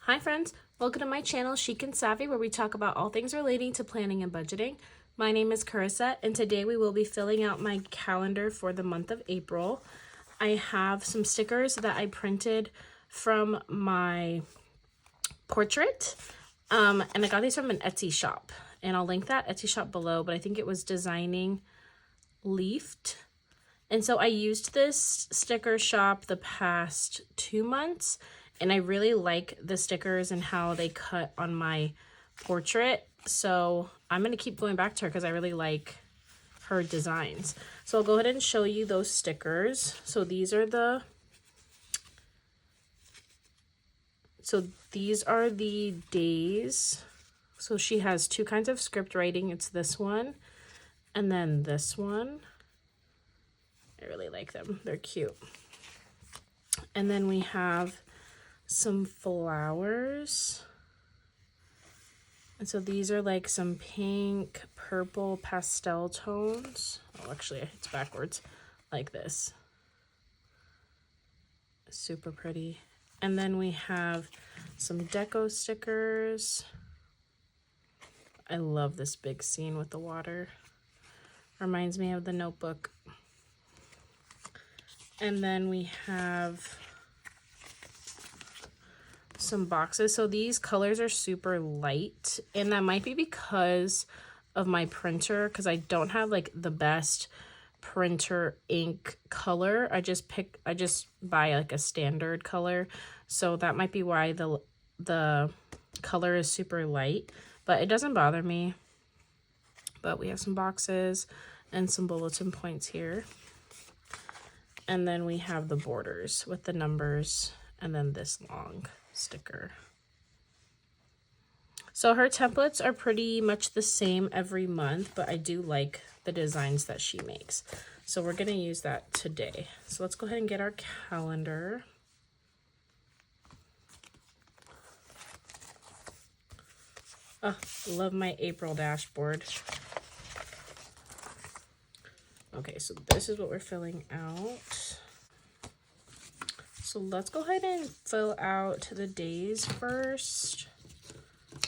Hi friends, welcome to my channel Chic and Savvy, where we talk about all things relating to planning and budgeting. My name is Carissa, and today we will be filling out my calendar for the month of April. I have some stickers that I printed from my portrait, and I got these from an Etsy shop, and I'll link that Etsy shop below, but I think it was Designingliefdedgtl. And so I used this sticker shop the past 2 months, and I really like the stickers and how they cut on my portrait. So I'm going to keep going back to her because I really like her designs. So I'll go ahead and show you those stickers. So these are the days. So she has two kinds of script writing. It's this one and then this one. I really like them. They're cute. And then we have some flowers. And so these are like some pink, purple pastel tones. Oh, actually, it's backwards, like this. Super pretty. And then we have some deco stickers. I love this big scene with the water. Reminds me of The Notebook. And then we have some boxes. So these colors are super light, and that might be because of my printer, because I don't have like the best printer ink color. I just buy like a standard color, so that might be why the color is super light, but it doesn't bother me. But we have some boxes and some bulletin points here. And then we have the borders with the numbers, and then this long sticker. So her templates are pretty much the same every month, but I do like the designs that she makes. So we're going to use that today. So let's go ahead and get our calendar. Oh, love my April dashboard. Okay, so this is what we're filling out. So let's go ahead and fill out the days first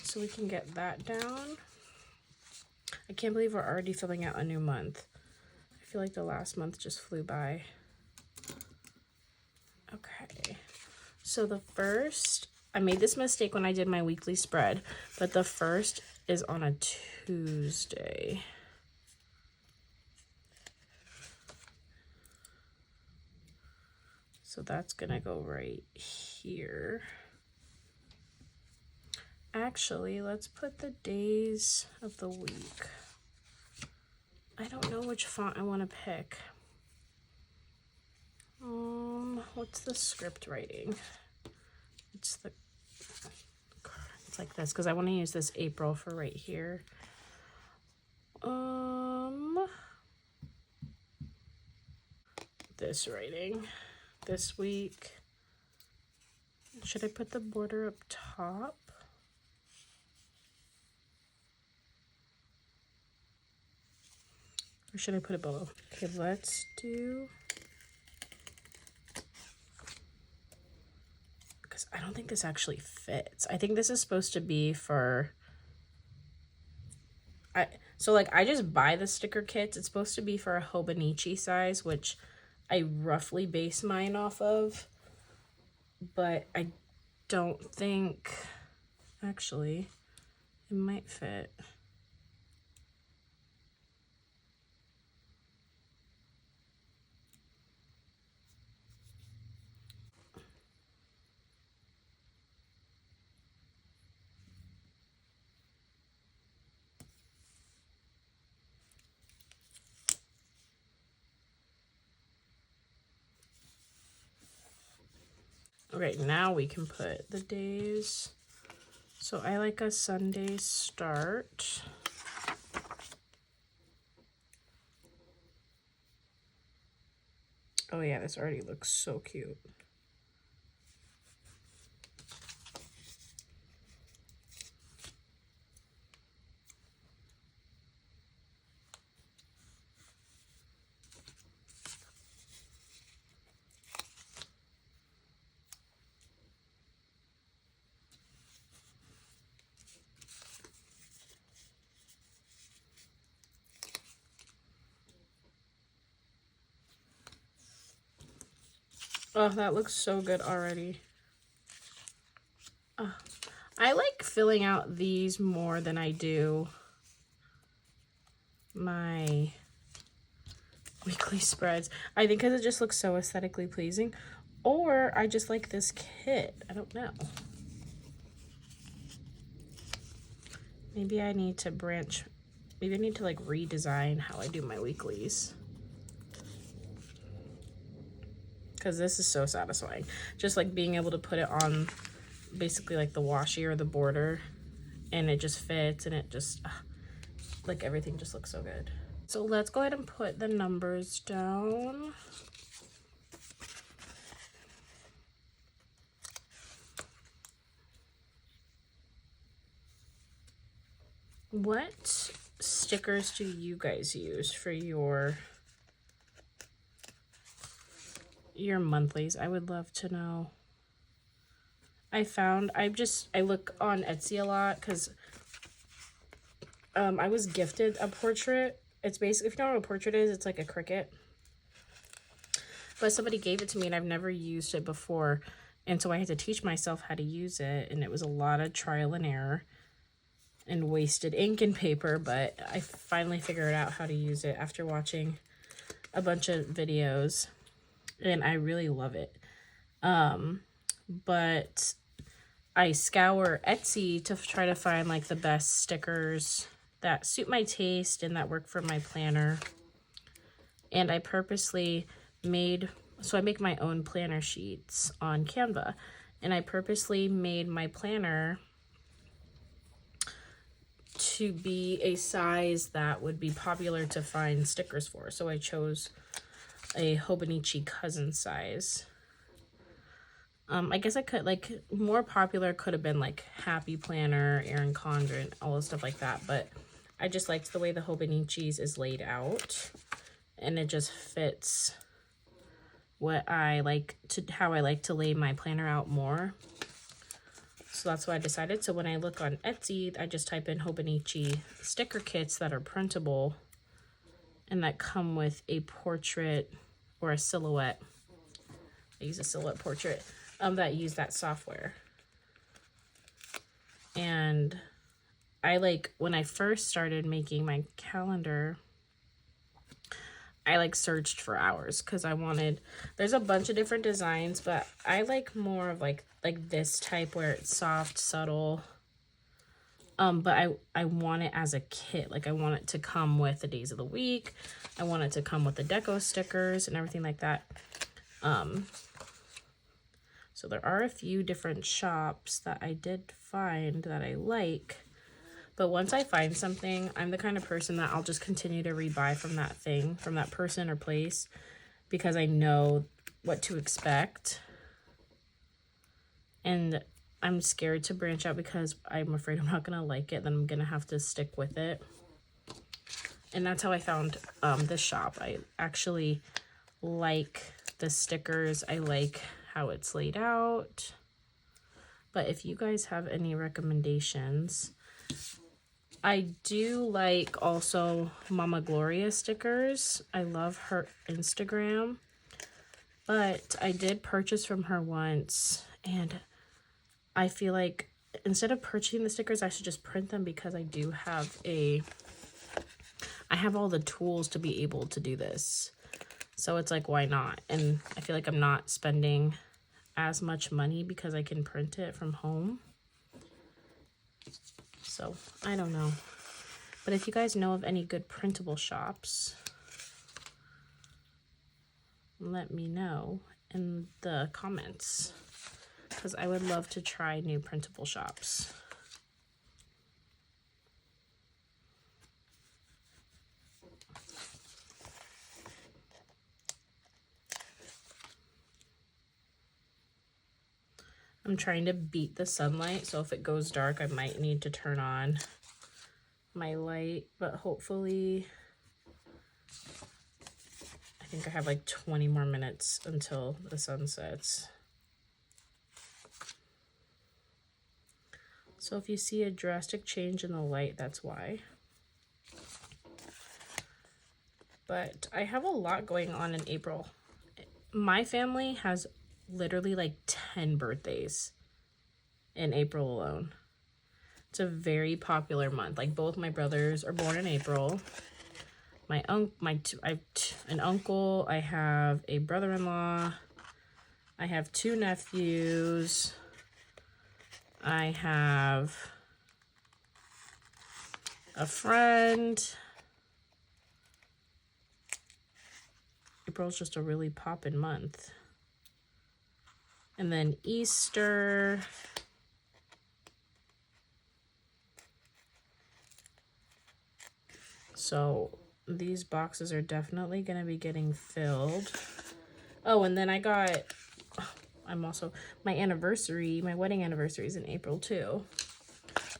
so we can get that down. I can't believe we're already filling out a new month. I feel like the last month just flew by. Okay, so the first, I made this mistake when I did my weekly spread, but the first is on a Tuesday. So that's gonna go right here. Actually, let's put the days of the week. I don't know which font I want to pick. What's the script writing? It's like this, because I want to use this April for right here. This writing. This week, should I put the border up top? Or should I put it below? Okay, let's do, because I don't think this actually fits. I think this is supposed to be for, so like I just buy the sticker kits. It's supposed to be for a Hobinichi size, which I roughly base mine off of, but I don't think, actually, it might fit. Okay, now we can put the days. So I like a Sunday start. Oh yeah, this already looks so cute. Oh, that looks so good already. I like filling out these more than I do my weekly spreads. I think because it just looks so aesthetically pleasing. Or I just like this kit. I don't know. Maybe I need to branch. Maybe I need to like redesign how I do my weeklies. Because this is so satisfying. Just like being able to put it on basically like the washi or the border, and it just fits, and it just like everything just looks so good. So let's go ahead and put the numbers down. What stickers do you guys use for your monthlies? I would love to know. I look on Etsy a lot because I was gifted a portrait. It's basically, if you don't know what a portrait is, it's like a cricket. But somebody gave it to me and I've never used it before. And so I had to teach myself how to use it. And it was a lot of trial and error and wasted ink and paper. But I finally figured out how to use it after watching a bunch of videos. And I really love it. But I scour Etsy to try to find like the best stickers that suit my taste and that work for my planner. And I purposely so I make my own planner sheets on Canva, and I purposely made my planner to be a size that would be popular to find stickers for. So I chose a Hobinichi Cousin size. I guess I could, like, more popular could have been like Happy Planner, Erin Condren, all the stuff like that, but I just liked the way the Hobinichi's is laid out, and it just fits what I like to, how I like to lay my planner out more. So that's what I decided. So when I look on Etsy, I just type in Hobinichi sticker kits that are printable and that come with a portrait or a silhouette. I use a silhouette portrait that use that software. And I like, when I first started making my calendar, I like searched for hours because I wanted, there's a bunch of different designs, but I like more of like this type where it's soft, subtle. But I want it as a kit. Like I want it to come with the days of the week. I want it to come with the deco stickers and everything like that. So there are a few different shops that I did find that I like. But once I find something, I'm the kind of person that I'll just continue to rebuy from that thing, from that person or place, because I know what to expect. And I'm scared to branch out because I'm afraid I'm not going to like it. Then I'm going to have to stick with it. And that's how I found this shop. I actually like the stickers. I like how it's laid out. But if you guys have any recommendations, I do like also Mama Gloria stickers. I love her Instagram. But I did purchase from her once, and I feel like instead of purchasing the stickers, I should just print them because I do have I have all the tools to be able to do this. So it's like, why not? And I feel like I'm not spending as much money because I can print it from home. So I don't know. But if you guys know of any good printable shops, let me know in the comments, because I would love to try new printable shops. I'm trying to beat the sunlight, so if it goes dark, I might need to turn on my light, but hopefully, I think I have like 20 more minutes until the sun sets. So if you see a drastic change in the light, that's why. But I have a lot going on in April. My family has literally like 10 birthdays in April alone. It's a very popular month. Like both my brothers are born in April. I have an uncle, I have a brother-in-law, I have 2 nephews, I have a friend. April's just a really poppin' month. And then Easter. So these boxes are definitely going to be getting filled. Oh, and then I got, my anniversary, my wedding anniversary is in April too.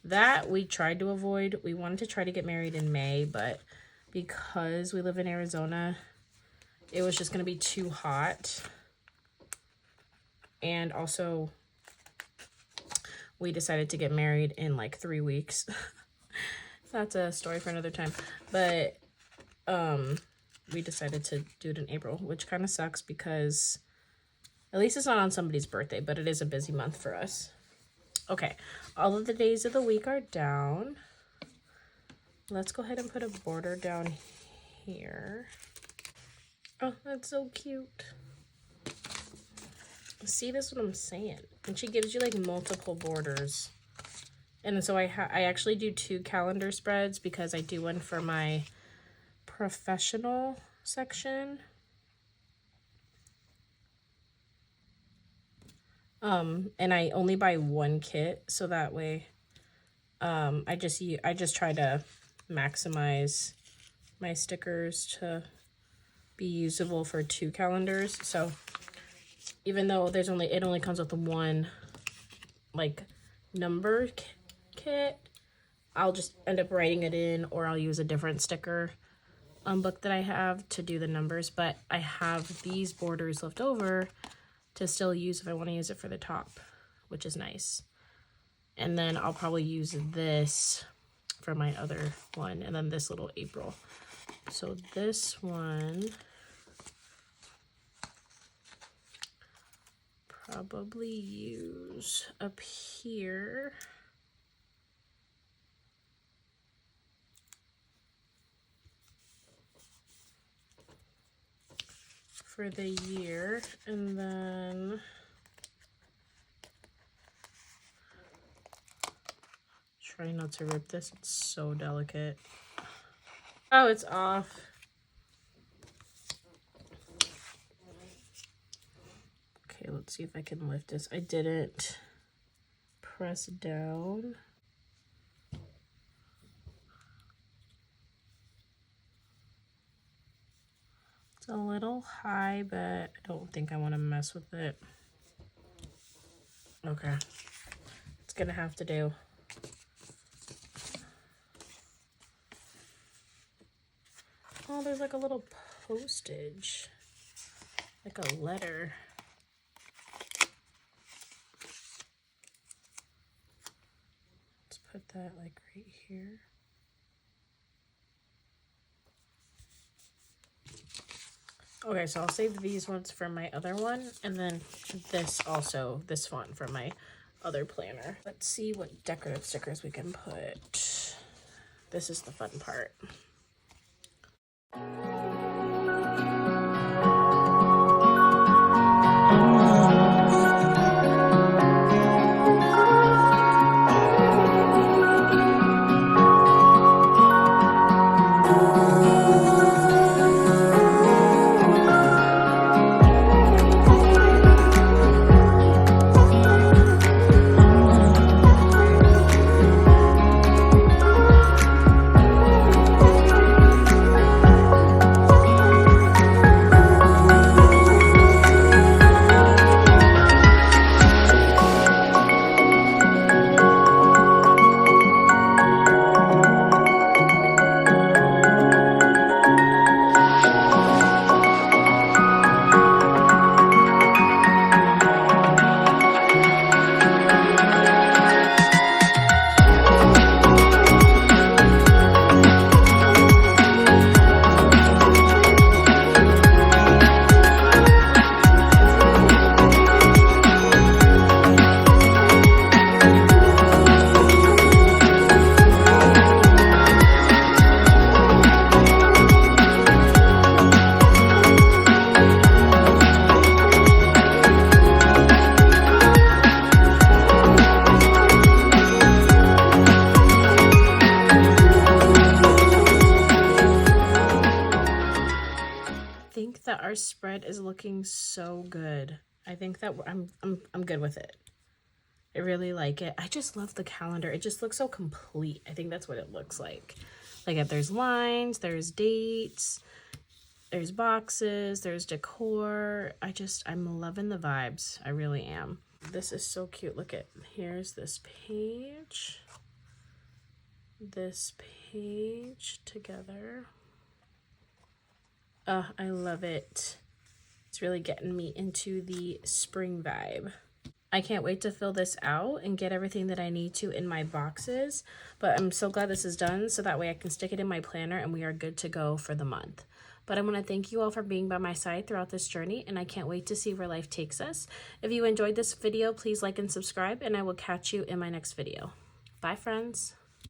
That we tried to avoid. We wanted to try to get married in May, but because we live in Arizona, it was just going to be too hot. And also, we decided to get married in like 3 weeks. That's a story for another time. But we decided to do it in April, which kind of sucks because at least it's not on somebody's birthday, but it is a busy month for us. Okay, all of the days of the week are down. Let's go ahead and put a border down here. Oh, that's so cute. See, that's what I'm saying. And she gives you like multiple borders. And so I actually do 2 calendar spreads because I do one for my professional section. And I only buy 1 kit, so that way I just try to maximize my stickers to be usable for 2 calendars. So even though it only comes with 1 like number kit, I'll just end up writing it in, or I'll use a different sticker book that I have to do the numbers. But I have these borders left over to still use if I want to use it for the top, which is nice. And then I'll probably use this for my other one, and then this little April. So this one probably use up here. For the year, and then try not to rip this, it's so delicate. Oh, it's off. Okay, let's see if I can lift this. I didn't press down. A little high, but I don't think I want to mess with it. Okay, it's gonna have to do. Oh, there's like a little postage, like a letter. Let's put that like right here. Okay, so I'll save these ones for my other one, and then this font for my other planner. Let's see what decorative stickers we can put. This is the fun part. our spread is looking so good. I think that I'm good with it. I really like it. I just love the calendar. It just looks so complete. I think that's what it looks like. Like if there's lines, there's dates, there's boxes, there's decor. I'm loving the vibes. I really am. This is so cute. Look at, here's this page together. I love it. It's really getting me into the spring vibe. I can't wait to fill this out and get everything that I need to in my boxes, but I'm so glad this is done so that way I can stick it in my planner and we are good to go for the month. But I want to thank you all for being by my side throughout this journey, and I can't wait to see where life takes us. If you enjoyed this video, please like and subscribe, and I will catch you in my next video. Bye, friends.